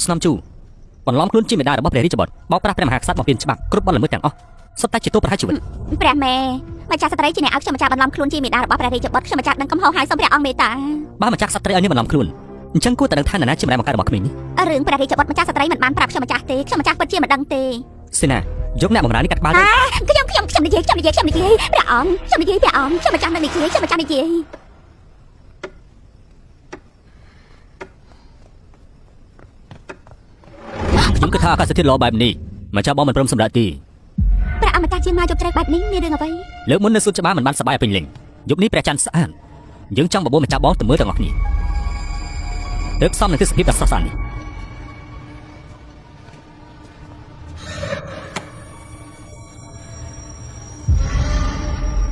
ស្នំជូបន្លំខ្លួនជាមេដារបស់ព្រះរាជបុត្របោកប្រាស់ព្រះមហាក្សត្របំពេញច្បាប់គ្រប់បទល្មើសទាំងអស់សុទ្ធតែជាទោសប្រហារជីវិតព្រះមេម្ចាស់ស្ត្រីជាអ្នកឲ្យខ្ញុំម្ចាស់បន្លំខ្លួនជាមេដារបស់ព្រះរាជបុត្រខ្ញុំម្ចាស់ដឹងកំហុសហើយសូមព្រះអង្គមេត្តាបើម្ចាស់ក្សត្រឲ្យនេះបន្លំខ្លួនអញ្ចឹងគួរតែដឹងថានរណាជាម្ដាយបង្កើតរបស់ក្មេងនេះរឿងព្រះរាជបុត្រម្ចាស់ស្ត្រីមិនបានប្រាប់ខ្ញុំម្ចាស់ទេខ្ញុំម្ចាស់ពិតជាមិនដឹងទេសេនាយកអ្នកបម្រើនេះកាត់ក្បាលទៅខ្ញុំនិយាយព្រះអង្គខ្ញុំនិយាយព្រះអង្គខ្ញុំម្ចាស់នឹងនិយាយខ្ញុំម្ចាស់និយាយខ្ញុំគិតថាអាកាសធាតុល្អបែបនេះម្ចាស់បងមិនព្រមសម្រាប់ទេព្រះអង្គម្ចាស់ជាមកយប់ជ្រៅបែបនេះមានរឿងអ្វីលើកមុននៅសួនច្បារមិនបានសប្បាយឲ្យពេញលេញយប់នេះព្រះច័ន្ទស្អាតយើងចង់បបួលម្ចាស់បងទៅមើលទាំងអស់គ្នាទើបសមនឹងទិដ្ឋភាពដ៏ស្រស់ស្អាតនេះ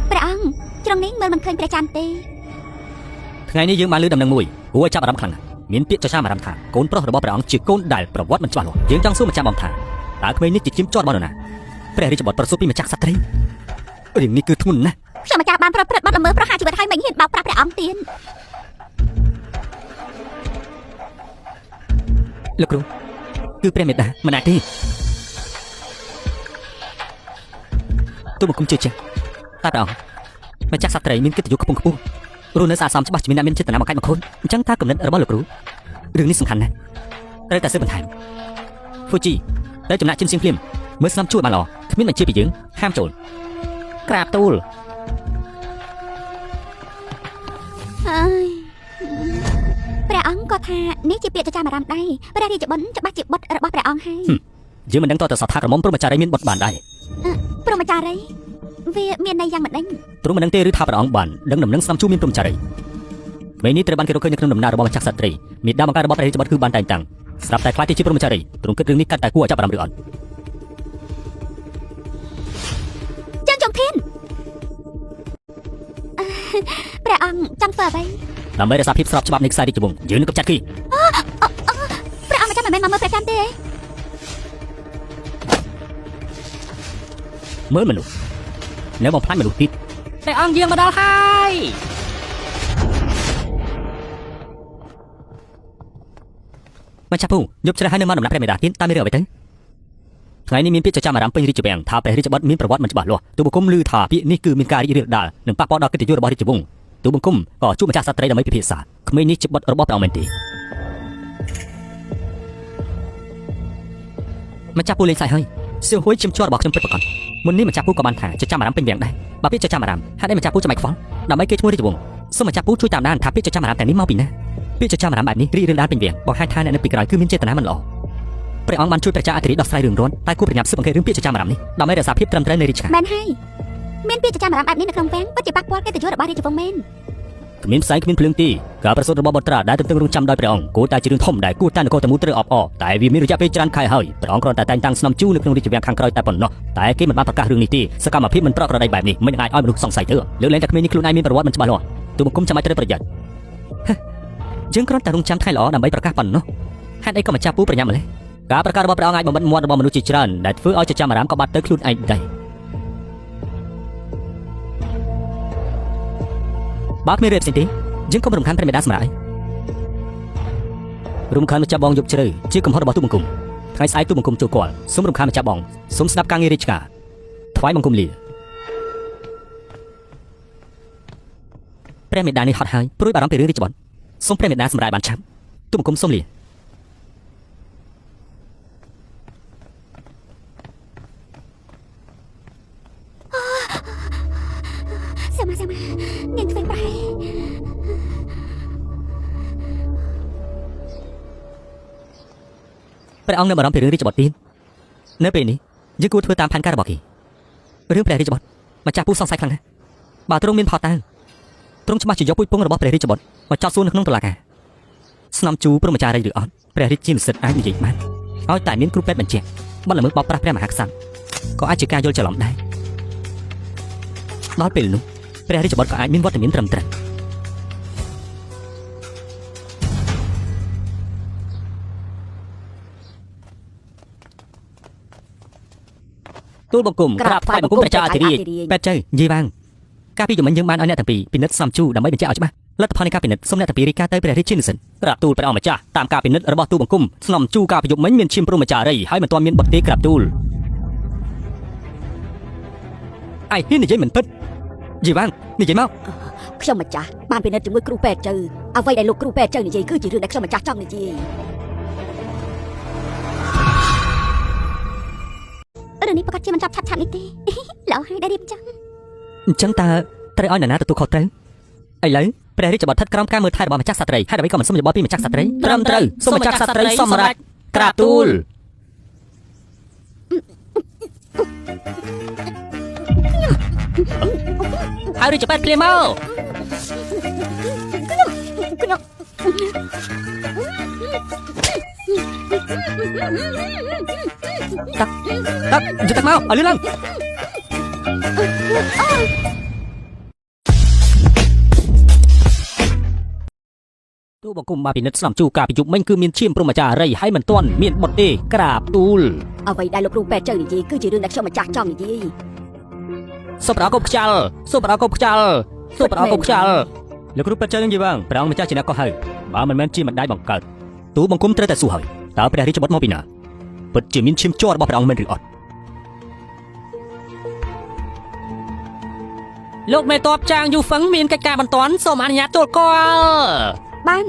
ព្រះអង្គជ្រុងនេះមើលមិនឃើញព្រះច័ន្ទទេថ្ងៃនេះយើងបានលើដំណឹងមួយគួរឲ្យចាប់អារម្មណ៍ខ្លាំងណាស់មានពាក្យចចាមអារម្មណ៍ថាកូនប្រុសរបស់ព្រះអង្គជាកូនដែលប្រវត្តិមិនច្បាស់លាស់យើងចង់សួរម្ចាស់បងថាតើក្មេងនេះជាជាមជាប់របស់នរណាព្រះរាជបុត្រប្រសូតពីម្ចាស់ក្សត្រីរឿងនេះគឺធ្ងន់ណាស់ខ្ញុំម្ចាស់បានប្រព្រឹត្តបទល្មើសប្រហារជីវិតហើយមិនហ៊ានបោកប្រាស់ព្រះអង្គទៀតលោកគ្រូគឺព្រះមេត្តាមិនអាចទេទូបង្គំជឿជាក់តែព្រះអង្គម្ចាស់ក្សត្រីមានកិត្តិយសខ្ពង់ខ្ពស់រស់នៅស្អាតសមច្បាស់ជាមានអ្នកមានចេតនាបង្កាច់បង្ខូនអញ្ចឹងតើគំនិតរបស់លោកគ្រូរឿងនេះសំខាន់ណាស់ត្រូវតែស៊ើបបន្ថែមហ្វូជីទៅចំណាក់ជិនសៀងភ្លាមមើលស្នំជួយបានល្អគ្មានបញ្ជាពីយើងហាមចូលក្រាបទូលហើយព្រះអង្គក៏ថានេះជាពាក្យចចាមអារម្មណ៍ដែរព្រះរាជបុត្រច្បាស់ជាបុត្ររបស់ព្រះអង្គហើយយើងមិនដឹងតើសថាក្រមុំព្រមចារីមានបុត្របានដែរព្រមចារីវាមានន័យយ៉ាងម៉េចដែរព្រមមិនដឹងទេឬថាព្រះអង្គបានដឹងដំណឹងស្នំជួមានព្រមចារីក្មេងនេះត្រូវបានគេរកឃើញនៅក្នុងដំណើររបស់ម្ចាស់ក្សត្រីមេដាបង្ការរបស់ព្រះរាជបុត្រគឺបានតែងតាំងស្រាប់តែខ្លាចជាព្រមចារីទ្រង់គិតរឿងនេះកាត់តែគួរឲ្យចាប់អារម្មណ៍ឬអត់ចាន់ចុងធានព្រះអង្គចង់ធ្វើអ្វីដើម្បីរក្សាភាពស្របច្បាប់នៃខ្សែរាជវង្សយើងនឹងកម្ចាត់គេព្រះអង្គមិនចាំមិនមែនមកមើលព្រះច័ន្ទទេមើលមនុស្សនៅបំផ្លាញមនុស្សទៀតព្រះអង្គយាងមកដល់ហើយម្ចាស់ពូយប់ជ្រះហើយនៅមកដំណាក់ព្រះមេដាទៀតតាមមានរឿងអ្វីទៅថ្ងៃនេះមានពាក្យចចាមអារម្មណ៍ពេញរាជវាំងថាព្រះរាជបុត្រមានប្រវត្តិមិនច្បាស់លាស់ទូបង្គំឮថាពាក្យនេះគឺមានការរីករាលដាលនិងប៉ះពាល់ដល់កិត្តិយសរបស់រាជវង្សទូបង្គំក៏ជួបម្ចាស់ក្សត្រីដើម្បីពិភាក្សាក្មេងនេះជាបុត្ររបស់ព្រះអង្គមែនទេម្ចាស់ពូលេងសាយហើយសៀវហួយឈាមជ័ររបស់ខ្ញុំពិតប្រាកដមុននេះម្ចាស់ពូក៏បានថាចចាមអារម្មណ៍ពេញវាំងដែរបើពាក្យចចាមអារម្មណ៍ហេតុអីម្ចាស់ពូចាំបាច់ខ្វល់ដើម្បីគេឈ្មោះរាជវង្សសូមម្ចាស់ពូជួយតាមដានថាពាក្យចចាមអារម្មណ៍ទាំងនេះមកពីណាពាក្យចចាមអារម្មណ៍បែបនេះរីករាលដាលពេញវាំងបង្ហាញថាអ្នកនៅពីក្រោយគឺមានចេតនាមិនល្អព្រះអង្គបានជួយប្រជាអធិរាជដោះស្រាយរឿងរាន់តែគួរប្រញាប់ស៊ើបអង្កេតរឿងពាក្យចចាមអារម្មណ៍នេះដើម្បីរក្សាភាពត្រឹមត្រូវនៃរាជការមែនហើយមានពាក្យចចាមអារម្មណ៍បែបនេះនៅក្នុងវាំងពិតជាប៉ះពាល់កិត្តិយសរបស់រាជវង្សមែនគ្មានផ្សែងគ្មានភ្លើងទីការប្រសូតរបស់បុត្រាដែលទន្ទឹងរង់ចាំដោយព្រះអង្គគួរតែជារឿងធំដែលគួរតែនគរតមូលត្រូវអបអរតែវាមានរយៈពេលច្រើនខែហើយព្រះអង្គគ្រាន់តែតែងតាំងស្នំជូនៅក្នុងរាជវាំងខាងក្រោយតែប៉ុណ្ណោះតែគេមិនបានប្រកាសរឿងនេះទេសកម្មភាពមិនប្រក្រតីបែបនេះមិនអាចឲ្យមនុស្សសង្ស័យទៅលើកលែងតែក្មេងនេះខ្លួនឯងមានប្រវត្តិមិនច្បាស់លាស់ទូបង្គំចាំបាច់ត្រូវប្រយ័ត្នយើងគ្រាន់តែរង់ចាំថ្ងៃល្អដើម្បីប្រកាសប៉ុណ្ណោះហេតុអីក៏ម្ចាស់ពូប្រញាប់ម្ល៉េះការប្រកាសរបស់ព្រះអង្គអាចបំបិទមាត់របស់មនុស្សជាច្រើនដែលធ្វើឲ្យចចាមអារម្មណ៍ក៏បាត់ទៅខ្លួនឯងដែរបើគ្មានរឿងផ្សេងទេយើងកុំរំខានព្រះមេដាសម្រាប់រំខានម្ចាស់បងយប់ជ្រៅជាកំហុសរបស់ទូបង្គំថ្ងៃស្អែកទូបង្គំចូលគាល់សូមរំខានម្ចាស់បងសូមស្ដាប់ការងាររាជការថ្វាយបង្គំលាព្រះមេដានេះហត់ហើយព្រួយបារម្ភពីរឿងរាជបុត្រសូមព្រះមេដាសម្រាប់បានឆាប់ទូបង្គំសូមលាសាមានាងធ្វើប្រហែលព្រះអង្គនៅបារម្ភពីរឿងរាជបុត្រទៀតនៅពេលនេះយើងគួរធ្វើតាមផែនការរបស់គេរឿងព្រះរាជបុត្រម្ចាស់ពូសង្ស័យខ្លាំងណាស់បើទ្រង់មានផតតាំងទ្រង់ច្បាស់ជាយកពុយពងរបស់ព្រះរាជបុត្រមកចោទសួរនៅក្នុងតុលាការស្នំជូព្រមចារីឬអត់ព្រះរាជជានិស្សិតអាចនិយាយបានឲ្យតែមានគ្រូពេទ្យបញ្ជាក់បាត់ល្មើសបោកប្រាស់ព្រះមហាក្សត្រក៏អាចជាការយល់ច្រឡំដែរដល់ពេលនោះព្រះរាជបុត្រក៏អាចមានវត្តមានត្រឹមត្រូវទូលបង្គំក្រាបថ្វាយបង្គំព្រះចៅអធិរាជពេទ្យចៅនិយាយវាងកាលពីជំនាញយើងបានឲ្យអ្នកទាំងពីរពិនិត្យសំជូដើម្បីបញ្ជាក់ឲ្យច្បាស់ លទ្ធផលនៃការពិនិត្យសូមអ្នកតាពីរីកាទៅព្រះរាជានិសិនក្រាបទូលព្រះអង្គម្ចាស់តាមការពិនិត្យរបស់ទូបង្គំស្នំជូការប្រយុទ្ធមិញមានឈាមព្រហ្មចារីហើយមិនទាន់មានបុត្រទេក្រាបទូលឯហ៊ាននិយាយមិនពិតយីវ៉ាងនិយាយមក ខ្ញុំម្ចាស់បានពិនិត្យជាមួយគ្រូពេទ្យជើអ្វីដែលលោកគ្រូពេទ្យជើនិយាយគឺជារឿងដែលខ្ញុំម្ចាស់ចង់និយាយ រឿងនេះប្រកាសជាមិនចាប់ឆាប់នេះទេ ល្អហើយដែលរៀបចំ អញ្ចឹងតើត្រូវឲ្យនរណាទទួលខុសត្រូវឥឡូវព្រះរាជបុត្រស្ថិតក្រោមការមើលថែរបស់ម្ចាស់ក្សត្រីហេតុអ្វីក៏មិនសុំយោបល់ពីម្ចាស់ក្សត្រីត្រឹមត្រូវសូមម្ចាស់ក្សត្រីសម្រេចក្រាបទូលហើយរាជបុត្រភ្លាមមកតាក់យកតាក់មកឲ្យលឿនឡើងទូបង្គំមកពិនិត្យស្នំជូការប្រយុទ្ធមិញគឺមានឈាមព្រហ្មចារីហើយមិនទាន់មានបុត្រទេក្រាបទូល អ្វីដែលលោកគ្រូពេទ្យជើនិយាយគឺជារឿងដែលខ្ញុំម្ចាស់ចង់និយាយ សូមប្រអកបខ្ចាល់សូមប្រអកបខ្ចាល់សូមប្រអកបខ្ចាល់លោកគ្រូពេទ្យជើនឹងយីវ៉ាងព្រះអង្គម្ចាស់ជាអ្នកកោះហៅបើមិនមែនជាម្ដាយបង្កើតទូបង្គំត្រូវតែសួរហើយតើព្រះរាជបុត្រមកពីណាពិតជាមានឈាមជ័ររបស់ព្រះអង្គមែនឬអត់លោកមេតបចាងយូហ្វឹងមានកិច្ចការបន្ទាន់សូមអនុញ្ញាតទូលកល បាន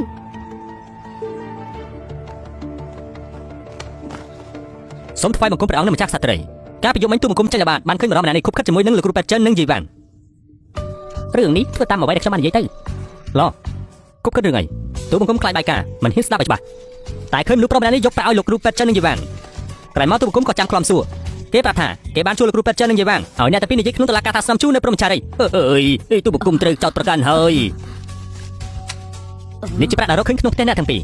សូមថ្វាយបង្គំព្រះអង្គនិងម្ចាស់ក្សត្រីការប្រយុទ្ធមិញទូបង្គំចេញល្បាតបានឃើញបរិយាម្នាក់នេះខុបខិតជាមួយនឹងលោកគ្រូពេទ្យចិននិងយីវ៉ាងរឿងនេះធ្វើតាមអ្វីដែលខ្ញុំបាននិយាយទៅឡោខុបខិតរឿងអីទូបង្គំខ្លាចបាយការមិនហ៊ានស្ដាប់ឲ្យច្បាស់តែឃើញលោកប្រុសម្នាក់នេះយកប្រាក់ឲ្យលោកគ្រូពេទ្យចិននិងយីវ៉ាងក្រោយមកទូបង្គំក៏ចាំខ្លំសួរគេប្រាប់ថាគេបានជួលលោកគ្រូពេទ្យចិននិងយីវ៉ាងឲ្យអ្នកតែពីរនិយាយក្នុងតុលាការថាស្នំជូនៅព្រហ្មចារីអើយទូបង្គំត្រូវចោទប្រកាន់ហើយនេះជាប្រាក់ដែលរកឃើញក្នុងផ្ទះអ្នកទាំងពីរ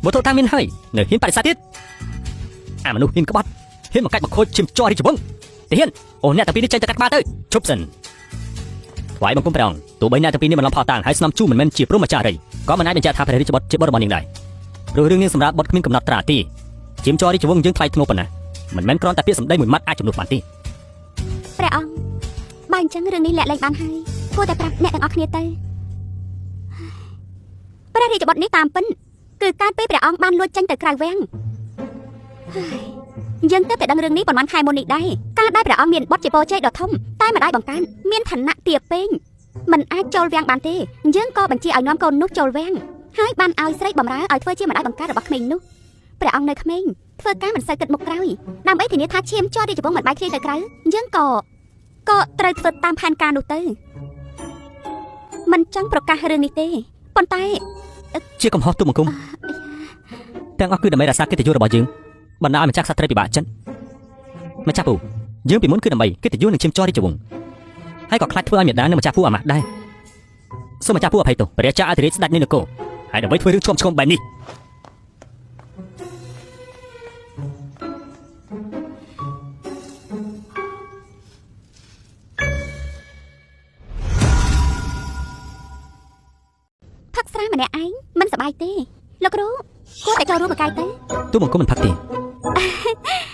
វត្ថុតាំងមានហើយនៅហ៊ានបដិសេធទៀតអាមនុស្សហ៊ានក្បត់ហ៊ានមកកាច់មកខូចឈាមជ័ររាជវង្សទៅហ៊ានអូអ្នកទាំងពីរនេះចេញទៅកាត់ក្បាលទៅឈប់សិនថ្វាយបង្គំព្រះអង្គទោះបីអ្នកទាំងពីរនេះមិនឡំផោតាំងហើយស្នំជូមិនមែនជាព្រហ្មចារីក៏មិនអាចបញ្ជាក់ថាព្រះរាជបុត្រជាបុត្ររបស់នាងដែរព្រោះរឿងនេះសម្រាប់បុត្រគ្មានកំណត់ត្រាទេឈាមជ័ររាជវង្សយើងថ្លៃធ្នូប៉ុណ្ណាមិនមែនគ្រាន់តែពាក្យសម្ដីមួយម៉ាត់អាចជំនួសបានទេ ព្រះអង្គបើអញ្ចឹងរឿងនេះលាក់លែងបានហើយគួរតែប្រាប់អ្នកទាំងអស់គ្នាទៅព្រះរាជបុត្រនេះតាមពិនគឺការពេលព្រះអង្គបានលួចចេញទៅក្រៅវាំងយើងទៅតែដឹងរឿងនេះប៉ុន្មានខែមុននេះដែរការដែលព្រះអង្គមានបុត្រជាពរជ័យដ៏ធំតែម្ដាយបង្កើនមានឋានៈទាបពេកមិនអាចចូលវាំងបានទេយើងក៏បញ្ជាឲ្យនាំកូននោះចូលវាំងហើយបានឲ្យស្រីបម្រើឲ្យធ្វើជាម្ដាយបង្កើតរបស់ក្មេងនោះព្រះអង្គនៅក្មេងធ្វើការមិនសូវគិតមុខក្រោយដើម្បីធានាថាឈាមជ័ររាជវង្សមិនបែកគ្នាទៅក្រៅយើងក៏ត្រូវធ្វើតាមផែនការនោះទៅមិនចង់ប្រកាសរឿងនេះទេប៉ុន្តែជាកំហុសទូបង្គំទាំងអស់គឺដើម្បីរក្សាកិត្តិយសរបស់យើងបណ្ដាឲ្យម្ចាស់ក្សត្រីពិបាកចិត្តម្ចាស់ពូយើងពីមុនគឺដើម្បីកិត្តិយសនិងឈាមជ័ររាជវង្សហើយក៏ខ្លាចធ្វើឲ្យមេដានិងម្ចាស់ពូអាម៉ាស់ដែរសូមម្ចាស់ពូអភ័យទោសព្រះរាជាអធិរាជស្ដេចនៃនគរហើយដើម្បីធ្វើរឿងឆ្កុំបែបនេះផឹកស្រាម្នាក់ឯងមិនសប្បាយទេលោកគ្រូគួរតែចូលរួមបកាយទៅ ទូបង្គំមិនផឹកទេ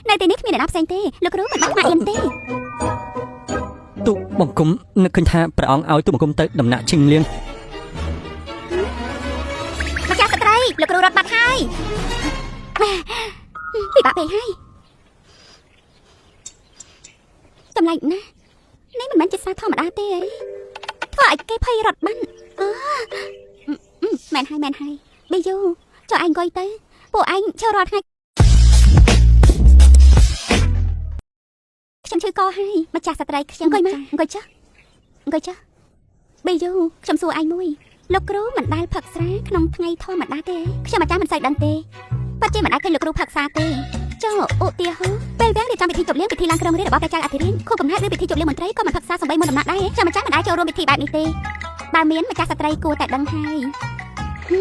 នៅទីនេះគ្មានអ្នកណាផ្សេងទេលោកគ្រូមិនបាច់ខ្មាក់អៀនទេ ទូបង្គំនឹកឃើញថាព្រះអង្គឲ្យទូបង្គំទៅដំណាក់ឈិងលៀង ម្ចាស់ស្ត្រីលោកគ្រូរត់បាត់ហើយពិបាកពេកហើយតម្លៃណាស់នេះមិនមែនជាសារធម្មតាទេអីធ្វើឲ្យគេភ័យរត់បាត់មែនហើយប៊ីយូចុះឯងអង្គុយទៅពួកឯងឈររាល់ថ្ងៃខ្ញុំឈឺកហើយម្ចាស់ស្ត្រីខ្ញុំអង្គុយចុះប៊ីយូខ្ញុំសួរឯងមួយលោកគ្រូមិនដែលផឹកស្រាក្នុងថ្ងៃធម្មតាទេខ្ញុំអាចារ្យមិនសូវដឹងទេប៉ាត់ជាមិនដែលឃើញលោកគ្រូផឹកស្រាទេចុះឧទាហរណ៍ពេលវាងរៀបចំពិធីជប់លៀងពិធីឡើងគ្រងរាជ្យរបស់ព្រះចៅអធិរាជខួបកំណើតឬពិធីជប់លៀងមន្ត្រីក៏មិនផឹកស្រាសំបីមុនដំណាក់ដែរខ្ញុំអាចារ្យមិនដែលចូលរួមពិធីបែបនេះទេបើមានម្ចាស់ស្ត្រីគួរតែដឹងហើយខ្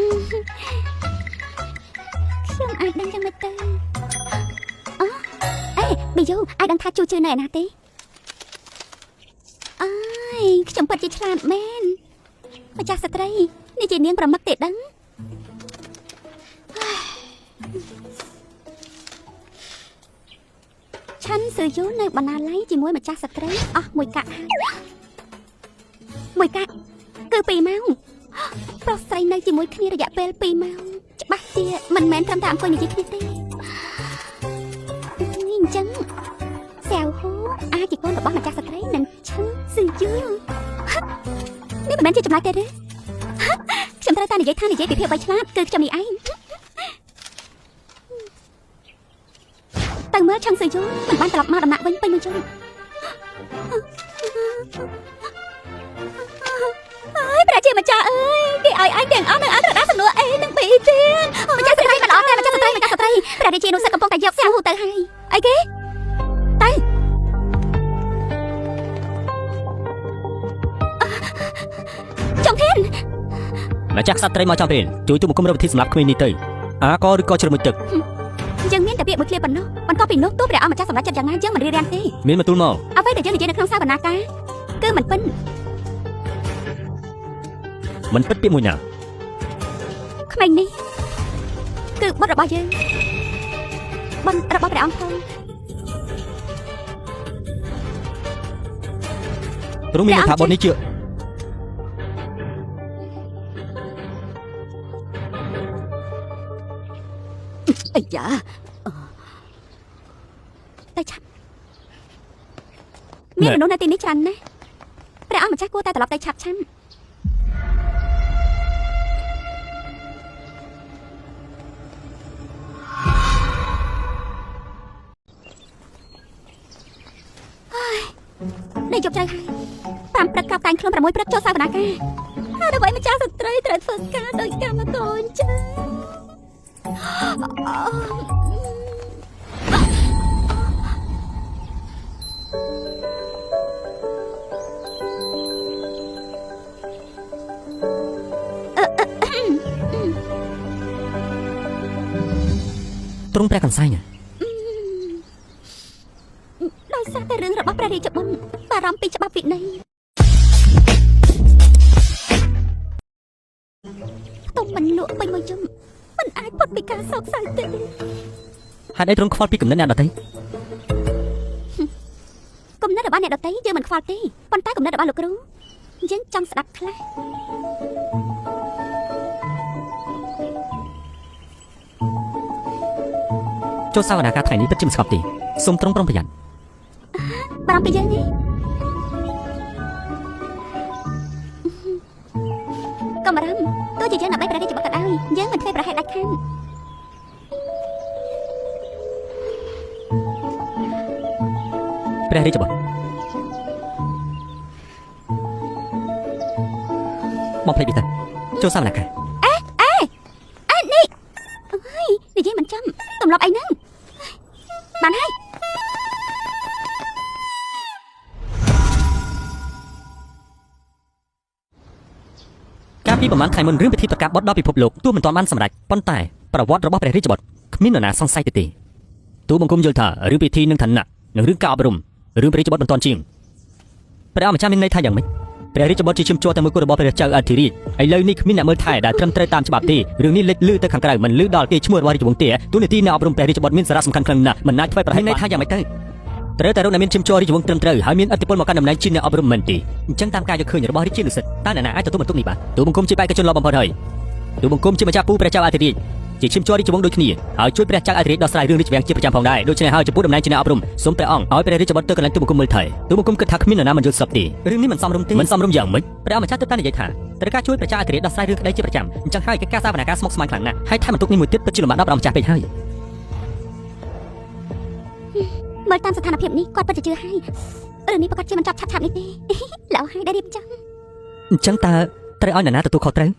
ញុំអាចដឹងយ៉ាងម៉េចទៅអេប៊ីយូអាចដឹងថាជួជឿនៅឯណាទេអើយខ្ញុំពិតជាឆ្លាតមែនម្ចាស់ស្ត្រីនេះជានាងប្រមឹកទេដឹងឆាន់សឺយូនៅបណ្ណាល័យជាមួយម្ចាស់ស្ត្រីអស់មួយកាក់គឺ2 ម៉ោង ប្រុសស្រីនៅជាមួយគ្នារយៈពេល2ម៉ោងច្បាស់ជាមិនមែនត្រឹមតែអង្គុយនិយាយគ្នាទេអញ្ចឹងសែវហូអាចជាកូនរបស់ម្ចាស់ស្ត្រីនឹងឈឹងស៊ឺយូនេះមិនមែនជាចម្លើយទេឬខ្ញុំត្រូវតែនិយាយថានិយាយពីភាពបីឆ្លាតគឺខ្ញុំនេះឯងតែមើលឈឹងស៊ឺយូមិនបានត្រឡប់មកដំណាក់វិញពេញមួយជុំអើយព្រះជាម្ចាស់អើយគេឲ្យឯងទាំងអស់នៅអន្តរជាតិសំណួរអេនឹងពីទៀតម្ចាស់ស្ត្រីមិនអត់ទេម្ចាស់ស្ត្រីព្រះរាជានោះសឹកកំពុងតែយកសែវហូទៅហើយអីគេទៅចំធាន ម្ចាស់ក្សត្រីមកចាំពេលជួយទូបង្គំរកវិធីសម្រាប់ក្មេងនេះទៅអាកឬក៏ជ្រមុជទឹកយើងមានតែពាក្យមួយឃ្លាប៉ុណ្ណោះបន្ទាប់ពីនោះទោះព្រះអង្គម្ចាស់សម្រេចចិត្តយ៉ាងណាយើងមិនរៀបរៀងទេមានបន្ទូលមកអ្វីដែលយើងនិយាយនៅក្នុងសវនាការគឺមិនពិនមិនពិតពាក្យមួយណាក្មេងនេះគឺបុត្ររបស់យើងបុត្ររបស់ព្រះអង្គផងទ្រង់មានន័យថាបុត្រនេះជាអាយ៉ាតែឆាប់មានមនុស្សនៅទីនេះច្រើនណាស់ព្រះអង្គម្ចាស់គួរតែត្រឡប់ទៅឆាប់ឆាន់នេះយប់ជ្រៅហើយ5ព្រឹកកាប់កាញ់ខ្លួន6ព្រឹកចូលសវនាការហើយដើម្បីម្ចាស់ស្ត្រីត្រូវធ្វើការដោយកម្មករអញ្ចឹងទ្រង់ព្រះកន្សែងដោយសារតែរឿងរបស់ព្រះរាជបុត្របារម្ភពីច្បាប់វិន័យទុំមិនលក់ពេញមួយជុំមិនអាចផុតពីការសោកសៅទេហេតុអីទ្រង់ខ្វល់ពីគំនិតអ្នកដទៃគំនិតរបស់អ្នកដទៃយើងមិនខ្វល់ទេប៉ុន្តែគំនិតរបស់លោកគ្រូយើងចង់ស្ដាប់ខ្លះចូលសវនាការថ្ងៃនេះពិតជាមិនស្កប់ទេសូមទ្រង់ប្រុងប្រយ័ត្នបារម្ភពីយើងនេះកុំបារម្ភទោះជាយើងដើម្បីព្រះរាជបុត្រក៏ដោយយើងមិនធ្វើប្រហែលដាច់ខានព្រះរាជបុត្រមកភ្លេចពីទៅចូលសវនាការអេនេះអើយនិយាយមិនចំទម្លាប់អីហ្នឹងបានហើយកាលពីប្រហែលថ្ងៃមុនរឿងពិធីប្រកាសបទដល់ពិភពលោកទោះមិនទាន់បានសម្រេចប៉ុន្តែប្រវត្តិរបស់ព្រះរាជបុត្រគ្មាននរណាសង្ស័យទេទូបង្គំយល់ថារឿងពិធីនឹងឋានៈនិងរឿងការអប់រំរឿងព្រះរាជបុត្រមិនទាន់ជាងព្រះអង្គម្ចាស់មានន័យថាយ៉ាងម៉េចព្រះរាជបុត្រជាឈាមជ័រតែមួយគត់របស់ព្រះចៅអធិរាជឥឡូវនេះគ្មានអ្នកមើលថែដែលត្រឹមត្រូវតាមច្បាប់ទេរឿងនេះលេចលឺទៅខាងក្រៅមិនលឺដល់គេឈ្មោះរបស់រាជវង្សទេទូនីតិនៃអប់រំព្រះរាជបុត្រមានសារៈសំខាន់ខ្លាំងណាស់មិនអាចធ្វើប្រហែលន័យថាយ៉ាងម៉េចទៅត្រូវតែរកអ្នកមានឈាមជ័ររាជវង្សត្រឹមត្រូវហើយមានឥទ្ធិពលមកកាន់តំណែងជាអ្នកអប់រំមិនទេអញ្ចឹងតាមការយកឃើញរបស់រាជានុសិទ្ធតើអ្នកណាអាចទទួលបន្ទុកនេះបានទូបង្គំជាបេក្ខជនល្អបំផុតហើយទូបង្គំជាម្ចាស់ពូព្រះចៅអធិរាជជាឈាមជ័ររាជវង្សដូចគ្នាហើយជួយព្រះចៅអធិរាជដោះស្រាយរឿងរាជវាំងជាប្រចាំផងដែរដូច្នេះហើយចំពោះតំណែងជាអ្នកអប់រំសូមព្រះអង្គឲ្យព្រះរាជបុត្រទៅកន្លែងទូបង្គំមើលថែទូបង្គំគិតថាគ្មាននរណាមិនយល់សពទេរឿងនេះមិនសមរម្យទេមិនសមរម្យយ៉ាងម៉េចព្រះអង្គម្ចាស់ទើបតែនិយាយថាត្រូវការជួយព្រះចៅអធិរាជដោះស្រាយរឿងក្តីជាប្រចាំអញ្ចឹងហើយកិច្ចការសវនាការស្មុគស្មាញខ្លាំងណាស់ហើយថែមបន្ទុកនេះមួយទៀតពិតជាលំបាកដល់ព្រះអង្គម្ចាស់ពេកហើយមើលតាមស្ថានភាពនេះគាត់ពិតជាជឿហើយរឿងនេះប្រកាសជាមិនចប់ឆាប់ៗនេះទេល្អហើយដែលរៀបចំអញ្ចឹងតើត្រូវឲ្យនរណាទទួលខុសត្រូវ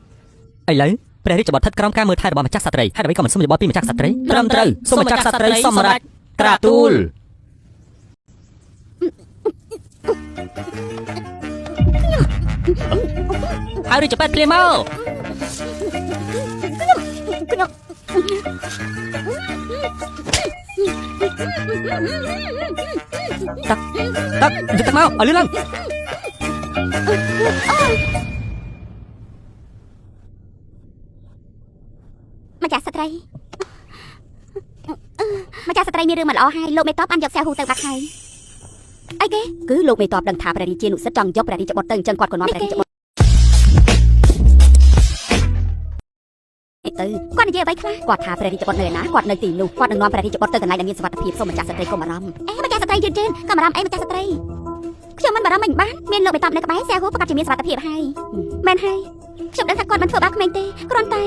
ឥឡូវព្រះរាជបុត្រស្ថិតក្រោមការមើលថែរបស់ម្ចាស់ក្សត្រីហេតុអ្វីក៏មិនសុំយោបល់ពីម្ចាស់ក្សត្រីត្រឹមត្រូវសូមម្ចាស់ក្សត្រីសម្រេចក្រាបទូលហើយរាជពេទ្យភ្លាមមកតាក់យកទៅមកឲ្យលឿនឡើងម្ចាស់ស្ត្រីមានរឿងមិនល្អហើយលោកមេតបបានយកសែវហូទៅបាត់ហើយអីគេគឺលោកមេតបដឹងថាព្រះរាជានុសិទ្ធចង់យកព្រះរាជបុត្រទៅអញ្ចឹងគាត់ក៏នាំព្រះរាជបុត្រ គាត់និយាយអ្វីខ្លះ គាត់ថាព្រះរាជបុត្រនៅឯណាគាត់នៅទីនោះគាត់នឹងនាំព្រះរាជបុត្រទៅកន្លែងដែលមានសុវត្ថិភាពសូមម្ចាស់ស្ត្រីកុំអារម្មណ៍ អេម្ចាស់ស្ត្រីយឺតយឺតក៏បារម្ភអីម្ចាស់ស្ត្រីខ្ញុំមិនបារម្ភមិនបានមានលោកបេតបនៅក្បែរសែហូប្រកាសជាមានសុវត្ថិភាពហើយមែនហើយខ្ញុំដឹងថាគាត់មិនធ្វើបាបក្មេងទេគ្រាន់តែ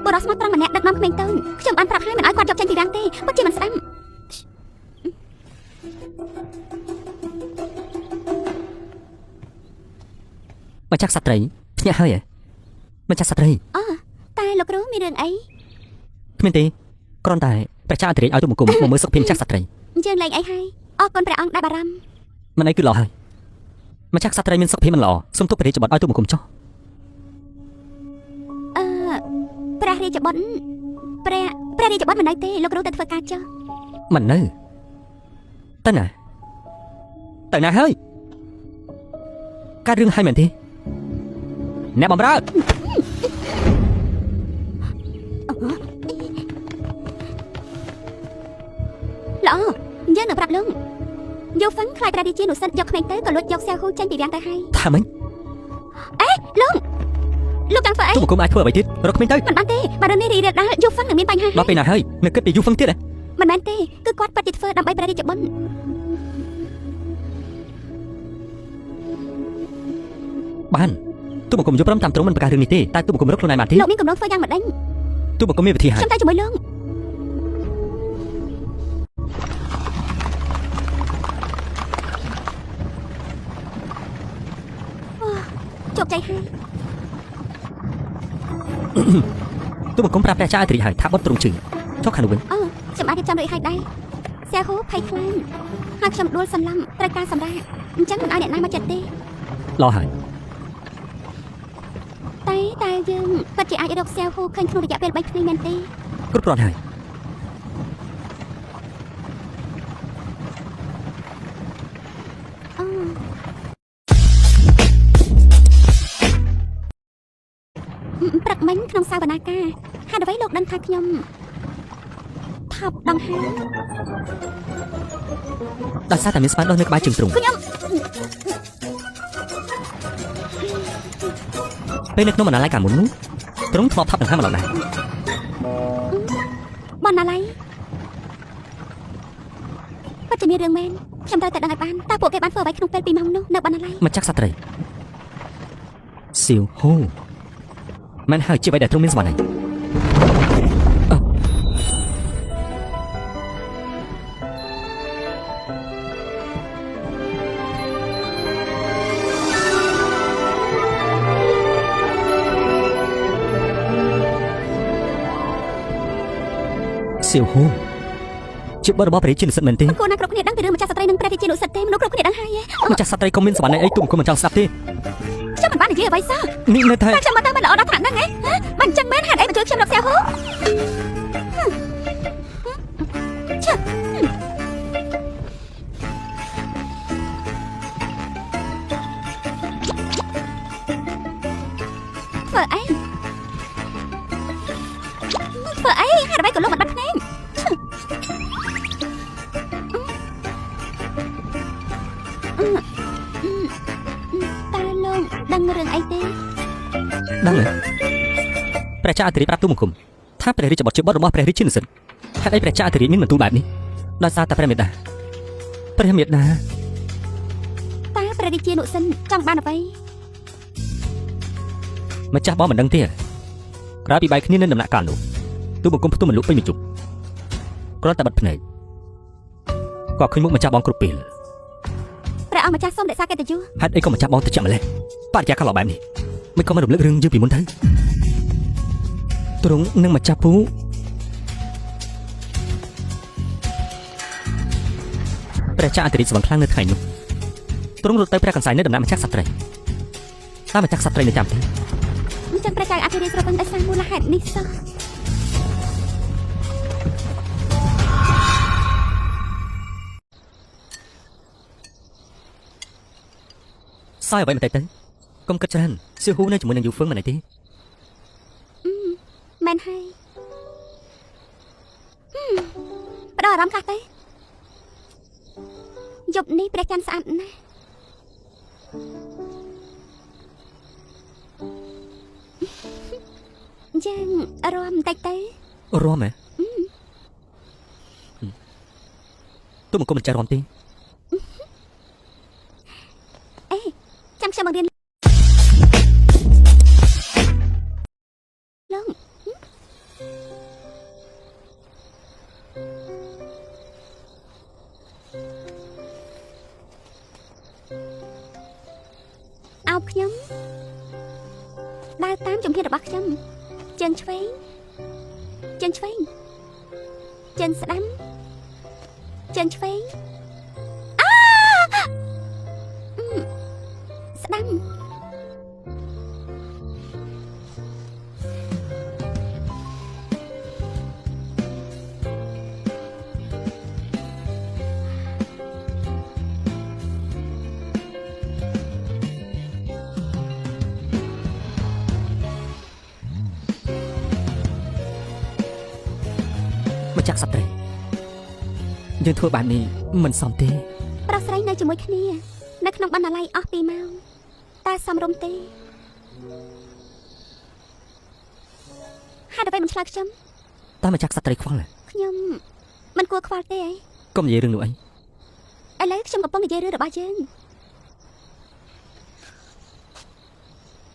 បរិសុទ្ធស្មោះត្រង់ម្នាក់ដឹកនាំក្មេងតូចខ្ញុំបានប្រាប់ហើយមិនឲ្យគាត់យកចេញពីរាំងទេពិតជាមិនស្ដាំ ម្ចាស់ស្ត្រីភ្ញាក់ហើយម្ចាស់ស្ត្រី តែលោកគ្រូមានរឿងអី គ្មានទេគ្រាន់តែព្រះចៅអធិរាជឲ្យទូបង្គំមកមើលសុខភាពម្ចាស់ស្ត្រី យើងលេងអីហើយអរគុណព្រះអង្គដែលបារម្ភ មិនអីគឺល្អហើយម្ចាស់ស្ត្រីមានសុខភាពមិនល្អសូមទុកព្រះរាជបុត្រឲ្យទូបង្គំចុះ ព្រះរាជបុត្រព្រះរាជបុត្រមិននៅទេលោកគ្រូទៅធ្វើការចុះ មិននៅទៅណាហើយការរឿងហើយមែនទេអ្នកបំរើ ល្អយើងនឹងប្រាប់លោកយូហ្វឹងខ្លាចព្រះរាជានុសិទ្ធយកក្មេងទៅក៏លួចយកសែហូចេញពីវាំងទៅហើយ ថាម៉េច លោកចង់ធ្វើអី ទូបង្គំអាចធ្វើអ្វីទៀតរកក្មេងទៅ មិនបានទេបើរឿងនេះរីករាលដាលយូហ្វឹងនឹងមានបញ្ហា ដល់ពេលណាហើយនៅគិតពីយូរហ្វឹងទៀត មិនមែនទេគឺគាត់ពិតជាធ្វើដើម្បីព្រះរាជបុត្រ បានទូបង្គំយល់ព្រមតាមត្រង់មិនប្រកាសរឿងនេះទេតែទូបង្គំរកខ្លួនឯងបានទេ លោកមានកំណត់ធ្វើយ៉ាងម៉េចដេញ ទូបង្គំមានវិធីហើយ ខ្ញុំតែជាមួយលោកជោគជ័យហើយ ទូបង្គំប្រាប់ព្រះចៅអធិរាជហើយថាបុត្រទ្រង់ជឿចុះខាងនោះវិញ ខ្ញុំអាចរៀបចំរួចហើយដែរសែហូភ័យខ្លាំងហើយខ្ញុំដួលសន្លំត្រូវការសម្រាប់អញ្ចឹងមិនឲ្យអ្នកណាមកចិត្តទេ ល្អហើយ តែយើងពិតជាអាចរកសែហូឃើញក្នុងរយៈពេល3ថ្ងៃមែនទេ គ្រប់គ្រាន់ហើយ ព្រឹកមិញក្នុងសាវនាការហេតុអ្វីលោកដឹងថាខ្ញុំថប់ដង្ហើម ដោយសារតែមានស្ពានដុះនៅក្បែរជើងទ្រង់ ខ្ញុំ ពេលនៅក្នុងបណ្ណាល័យកាលមុននោះទ្រង់ធ្លាប់ថប់ដង្ហើមម្ដងដែរ បណ្ណាល័យពិតជាមានរឿងមែនខ្ញុំត្រូវតែដឹងឲ្យបានតើពួកគេបានធ្វើអ្វីក្នុងពេល2ម៉ោងនោះនៅបណ្ណាល័យ ម្ចាស់ក្សត្រីសៀវហូមិនហើយជាអ្វីដែលទ្រង់មានស្មារតី សៀវហូជាបុត្ររបស់ព្រះរាជានុសិទ្ធមែនទេ គួរណាគ្រប់គ្នាដឹងពីរឿងម្ចាស់ស្ត្រីនិងព្រះរាជានុសិទ្ធទេមនុស្សគ្រប់គ្នាដឹងហើយ ម្ចាស់ស្ត្រីក៏មានសម្បត្តិអីទុំក៏មិនចង់ស្ដាប់ទេ ខ្ញុំមិនបាននិយាយអ្វីសោះ នេះនៅតែ តែខ្ញុំមិនទៅមិនល្អដល់ថ្នាក់ហ្នឹងហ៎មិនអញ្ចឹងមែនហេតុអីមកជួយខ្ញុំរកសែហូធ្វើអីហេតុអ្វីក៏លោកមិនបាត់ភ្នែកតើលោកដឹងរឿងអីទេ ដឹងទេព្រះចៅអធិរាជប្រាប់ទូបង្គំថាព្រះរាជបុត្រជាបុត្ររបស់ព្រះរាជានុសិទ្ធហេតុអីព្រះចៅអធិរាជមានបន្ទូលបែបនេះដោយសារតែព្រះមេដាតើព្រះរាជានុសិទ្ធចង់បានអ្វី ម្ចាស់បងមិនដឹងទេក្រោយពីបែកគ្នានៅដំណាក់កាលនោះទូបង្គំផ្ទុំមិនលក់ពេញមួយជប់គ្រាន់តែបិទភ្នែកក៏ឃើញមុខម្ចាស់បងគ្រប់ពេល ព្រះអង្គម្ចាស់សូមរក្សាកិត្តិយសហ េតុអីក៏ម្ចាស់បងទៅចាក់ម្លេះបរិយាកាសឡោបែបនេះមិនក៏មិនរំលឹករឿងយូរពីមុនទៅទ្រង់នឹងម្ចាស់ពូព្រះចៅអធិរាជស្វឹងខ្លាំងនៅថ្ងៃនោះទ្រង់រត់ទៅព្រះកន្សែងនៅដំណាក់ម្ចាស់ស្ត្រីតែម្ចាស់ស្ត្រីនៅចាំទេ អញ្ចឹងព្រះចៅអធិរាជស្រវឹងដោយសារមូលហេតុនេះសោះ សោយអ្វីមិនទៅកុំគិតច្រើនសៀវហូនៅជាមួយនឹងយូហ្វឹងមិនអីទេ មែនហើយផ្ដោតអារម្មណ៍ខ្លះទេយប់នេះព្រះច័ន្ទស្អាតណាស់ យើងរំបន្តិចទៅ រំហ៎ទូបង្គំមិនចេះរំទេ ចាំខ្ញុំមករៀនឡើងអោបខ្ញុំដើរតាមជំហានរបស់ខ្ញុំជើងឆ្វេងជើងឆ្វេងជើងស្ដាំជើងឆ្វេងស្ដាំមកចាក់សត្រីយើងធ្វើបែបនេះមិនសមទេ ប្រុសស្រីនៅជាមួយគ្នានៅក្នុងបណ្ណាល័យអស់2ម៉ោងតើសមរម្យទេហេតុអ្វីមិនឆ្លើយខ្ញុំ តើមកចាក់សត្រីខ្វល់ ខ្ញុំមិនគួរខ្វល់ទេ កុំនិយាយរឿងនោះអី ឥឡូវខ្ញុំកំពុងនិយាយរឿងរបស់យើង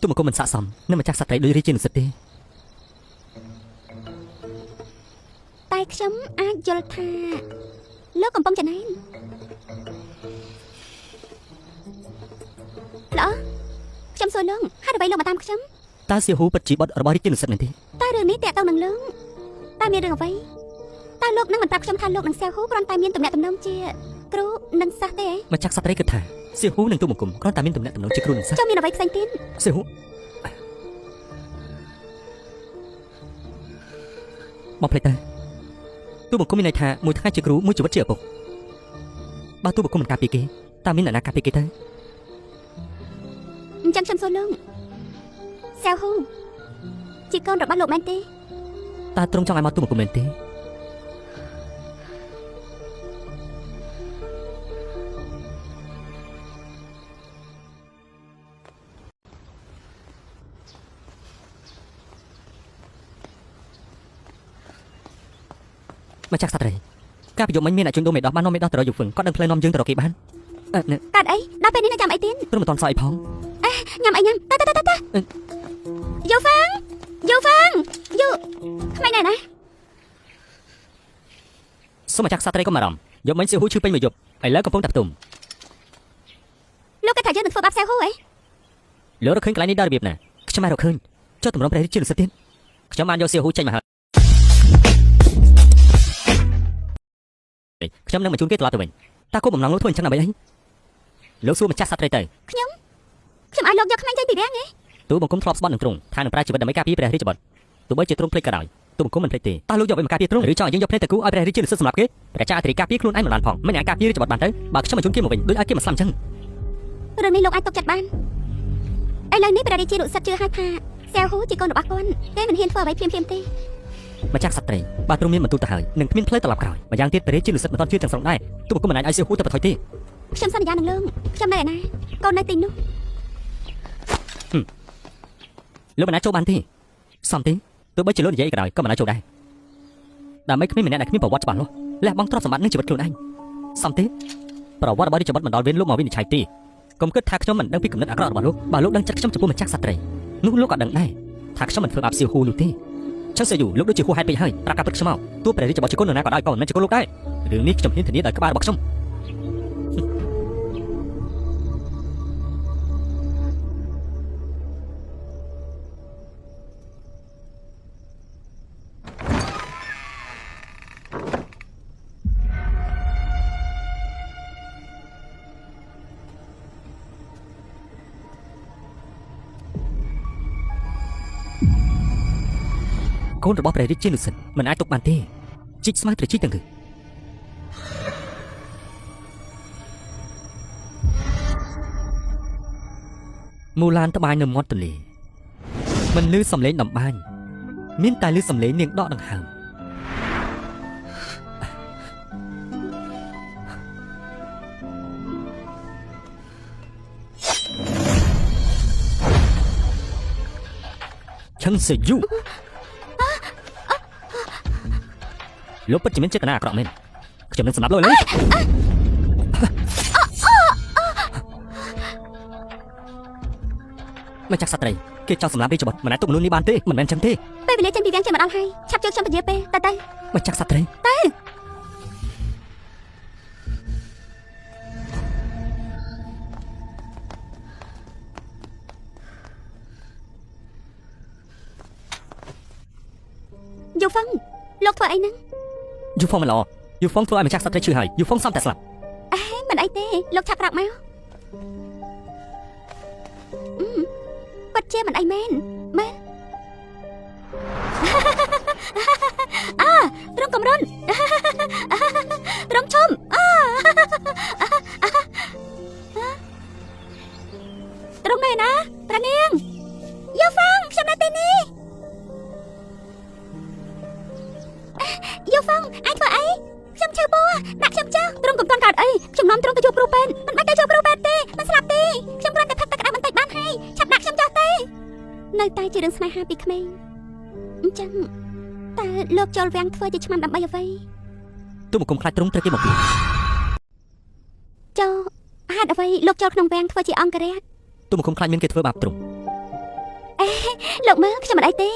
ទូបង្គំមិនស័ក្តិសមនឹងមកចាក់សត្រីដូចរាជានិស្សិតទេ តែខ្ញុំអាចយល់ថាលោកកំពុងចំណែនល្អខ្ញុំសួរលោកហេតុអ្វីលោកមកតាមខ្ញុំ តើសៀហ៊ូពិតជាបុត្ររបស់រាជានិស្សិតមែនទេ តើរឿងនេះតាក់ទងនឹងលោកតើមានរឿងអ្វីតើលោកនឹងមិនប្រាប់ខ្ញុំថាលោកនឹងសែហ៊ូគ្រាន់តែមានទំនាក់ទំនងជាគ្រូនិងសិស្សទេ មកចាក់សត្រីគិតថាសៀហ៊ូនិងទូបង្គំគ្រាន់តែមានទំនាក់ទំនងជាគ្រូនិងសិស្ស ចុះមានអ្វីផ្សេងទៀត សៀហ៊ូមកផ្លេចតើទូបង្គំមានន័យថាមួយថ្ងៃជាគ្រូមួយជីវិតជាឪពុកបើទូបង្គំមិនការពារគេតើមានអ្នកណាការពារគេទៅ អញ្ចឹងខ្ញុំសួរលោកសែហ៊ូជាកូនរបស់លោកមែនទេ តើទ្រង់ចង់ឲ្យមកទូបង្គំមែនទេ មកចាក់សត្រីការប្រយុទ្ធមិញមានអ្នកជួញដូរមេដោះបាននាំមេដោះទៅរកយុវឹងគាត់ដឹងផ្លូវនាំយើងទៅរកគេបាននេះ កាត់អីដល់ពេលនេះនៅចាំអីទៀត ព្រមមិនតន់សោះអីផង ញ៉ាំអីញ៉ាំតើយោហ្វាំងយោខ្មិចណែណា សូមមកចាក់សត្រីកុំអារម្មណ៍យកមិញសៀហ៊ូឈឺពេញមួយយប់ឥឡូវកំពុងតែផ្ទុំ លោកគេថាយើងនឹងធ្វើបាបសែហ៊ូអី លោករកឃើញកន្លែងនេះដល់របៀបណាខ្ញុំមិនរកឃើញចុះតម្រុំព្រះរាជានិស្សិតទៀតខ្ញុំបានយកសៀហ៊ូចេញមកហើយខ្ញុំនឹងបញ្ជូនគេត្រឡប់ទៅវិញតើគោលបំណងលោកធ្វើអញ្ចឹងដើម្បីអីលោកសួរម្ចាស់សត្វត្រីទៅ ខ្ញុំឲ្យលោកយកខ្មាញ់ចេញពីរាំងឯង ទូបង្គំធ្លាប់ស្បត់នឹងទ្រង់ថានឹងប្រើជីវិតដើម្បីការពារព្រះរាជបុត្រទោះបីជាទ្រង់ភ្លេចក៏ដោយទូបង្គំមិនភ្លេចទេតើលោកយកឲ្យមកការពារទ្រង់ឬចង់ឲ្យយើងយកភ្នែកទៅគូឲ្យព្រះរាជានិស្សិតសម្រាប់គេព្រះចៅអធិរាជការពារខ្លួនឯងមិនបានផងមិនអាចការពាររាជបុត្របានទៅបើខ្ញុំបញ្ជូនគេមកវិញដូចឲ្យគេមកស្លាប់អញ្ចឹង រឿងនេះលោកអាចទុកចិត្តបានឥឡូវនេះព្រះរាជានុសិទ្ធជឿហើយថាសែហ៊ូជាកូនរបស់គាត់គេមិនហ៊ានធ្វើអ្វីភ្លាមៗទេ ម្ចាស់សត្វត្រីបើទ្រង់មានបន្ទូលទៅហើយនឹងគ្មានផ្លូវត្រឡប់ក្រោយម្យ៉ាងទៀតព្រះរាជានិស្សិតមិនទាន់ជឿទាំងស្រុងដែរទូបង្គំមិនអាចឲ្យសៀហ៊ូទៅបន្ថយទេ ខ្ញុំសន្យានឹងលោកខ្ញុំនៅឯណាកូននៅទីនោះ លោកមិនអាចចូលបានទេសំទេទោះបីជាលោកនិយាយក៏ដោយក៏មិនអាចចូលដែរដើម្បីគ្មានម្នាក់ដែលគ្មានប្រវត្តិច្បាស់លាស់លះបង់ទ្រព្យសម្បត្តិនិងជីវិតខ្លួនឯងសំទេប្រវត្តិរបស់រាជបុត្រមិនដល់វេនលោកមកវិនិច្ឆ័យទេកុំគិតថាខ្ញុំមិនដឹងពីគំនិតអាក្រក់របស់លោកបើលោកដឹងចិត្តខ្ញុំចំពោះម្ចាស់សត្វត្រីនោះលោកក៏ដឹងដែរថាខ្ញុំមិនធ្វើបាបសៀហ៊ូនោះទេចឹងសៀយូលោកដូចជាហួសហេតុពេកហើយប្រាប់ការពិតខ្ញុំមកទោះព្រះរាជបុត្រជាគុណនរណាក៏ដោយក៏មិនមែនជាគុណលោកដែររឿងនេះខ្ញុំហ៊ានធានាដោយក្បាលរបស់ខ្ញុំ កូនរបស់ព្រះរាជានុសិទ្ធមិនអាចទុកបានទេជីកស្មៅត្រជីកទាំងគឺមូឡានត្បាញនៅមាត់ទន្លេមិនលឺសំឡេងដំបាញមានតែលឺសំឡេងនាងដកដង្ហើមឆឹងសេយូ លោកពិតជាមានចេតនាអាក្រក់មែនខ្ញុំនឹងសម្លាប់លោកលើម្ចាស់ស្ត្រីគេចង់សម្លាប់រាជបុត្រមិនអាចទុកមនុស្សនេះបានទេមិនមែនចឹងទេ ពេលវេលាចេញពីវាំងចេញមកដល់ហើយឆាប់ជួយខ្ញុំពន្យាពេលទៅ ម្ចាស់ស្ត្រី យូហ្វឹងលោកធ្វើអីហ្នឹង យូហ្វុងមិនល្អយូហ្វុងធ្វើឲ្យម្ចាស់ស្ត្រីឈឺហើយយូហ្វុងសំតែស្លាប់ មិនអីទេលោកឆាប់ប្រាប់មកពិតជាមិនអីមែនមើល ត្រង់កំរុន ត្រង់ឈុំត្រង់ណែណាប្រានាងយូហ្វាំងខ្ញុំនៅទីនេះយូហ្វាំងអាចធ្វើអីខ្ញុំឈឺពោះដាក់ខ្ញុំចុះត្រង់កំតាន់កើតអីខ្ញុំនាំត្រង់ទៅជួបគ្រូពេទ្យមិនបាច់ទៅជួបគ្រូពេទ្យទេមិនស្លាប់ទេខ្ញុំគ្រាន់តែផឹកទឹកក្តៅបន្តិចបានហើយឆាប់ដាក់ខ្ញុំចុះទេនៅតែជារឿងស្នេហាពីក្មេងអញ្ចឹងតើលោកចូលវាំងធ្វើជាឆ្មាំដើម្បីអ្វី ទូមកគុំខ្លាចត្រង់ត្រូវគេមកពី ចូលហេតុអ្វីលោកចូលក្នុងវាំងធ្វើជាអង្គរៈ ទូមកគុំខ្លាចមានគេធ្វើបាបត្រង់ លោកមើលខ្ញុំមិនអីទេ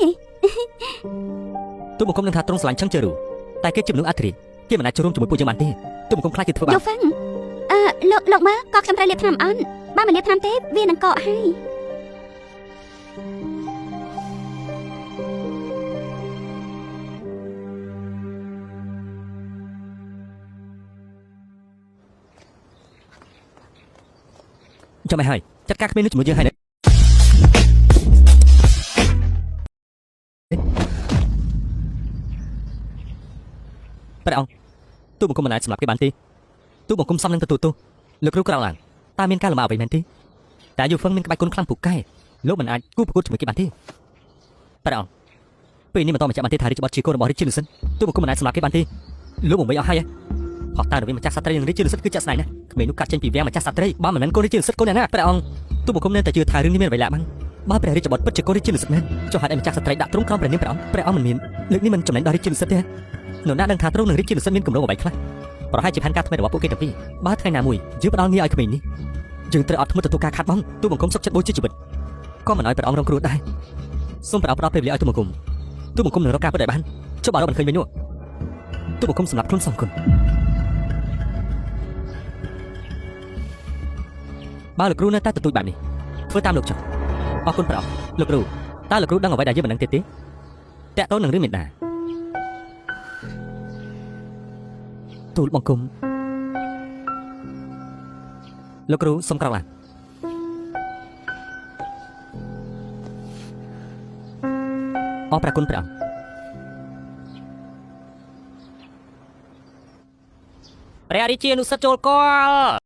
ទូមកគុំនឹងថាត្រង់ស្រឡាញ់ឆឹងជើរូតែគេជាមនុស្សអធិរាជគេមិនអាចចូលរួមជាមួយពួកយើងបានទេទូមកគុំខ្លាចគេធ្វើបាប យូហ្វាំងលោកមើលក៏ខ្ញុំត្រូវលាបថ្នាំអន់បើមិនលាបថ្នាំទេវានឹងកកហើយ ចាំមិនហើយចាត់ការគ្មាននោះជាមួយយើងហើយព្រះអង្គទូបង្គំមិនអាចសម្លាប់គេបានទេទូបង្គំសំនឹងទទួលទោសលោកគ្រូក្រៅឡើងតើមានការលំអអ្វីមែនទេតែយូហ្វឹងមានក្បាច់គុណខ្លាំងពូកែលោកមិនអាចគូប្រកួតជាមួយគេបានទេព្រះអង្គពេលនេះមិនតបញ្ជាក់បានទេថារាជបុត្រជាកូនរបស់រាជាលុសិនទូបង្គំមិនអាចសម្លាប់គេបានទេលោកបំបីអស់ហើយហោះតើរវាងម្ចាស់សត្វត្រីនិងរាជាលុសិនគឺចាក់ស្ដែងណាស់ក្មេងនោះកាត់ចេញពីវាំងម្ចាស់សត្វត្រីបើមិនមែនកូនរាជាលុសិនកូនណាព្រះអង្គទូបង្គំនៅតែជឿថារឿងនេះមានអ្វីឡាក់បាំងបើព្រះរាជបុត្រពិតជាកូនរាជាលុសិនមែនចុះហេតុអីម្ចាស់សត្វត្រីដាក់ទ្រង់ក្រោមព្រះនាមព្រះអង្គមិនមានលើកនេះមិនចំណេញដល់រាជាលុសិនទេនរណាដឹងថាទ្រង់និងរាជាលុសិនមានគម្រោងអ្វីខ្លះប្រហែលជាផែនការថ្មីរបស់ពួកគេទាំងពីរបើថ្ងៃណាមួយយើងផ្ដល់ងារឲ្យក្មេងនេះយើងត្រូវអត់ធ្មត់ទទួលការខាត់បងទូបង្គំសុខចិត្តបូជាជីវិតក៏មិនឲ្យព្រះអង្គរងគ្រោះដែរសូមព្រះអង្គផ្ដល់ពេលវេលាឲ្យទូបង្គំនឹងរកការពិតឲ្យបានចុះបើរកមិនឃើញវិញនោះទូបង្គំសម្រាប់ខ្លួនសងគុណបើលោកគ្រូនៅតែទទូចបែបនេះធ្វើតាមលោកចុះអរគុណព្រះអង្គលោកគ្រូតើលោកគ្រូដឹងអ្វីដែលយើងមិនដឹងទេតាក់ទងនឹងរឿងមេដាទូលបង្គំលោកគ្រូសូមក្រោកឡើងអរព្រះគុណព្រះអង្គព្រះរាជានុសិទ្ធចូលគាល់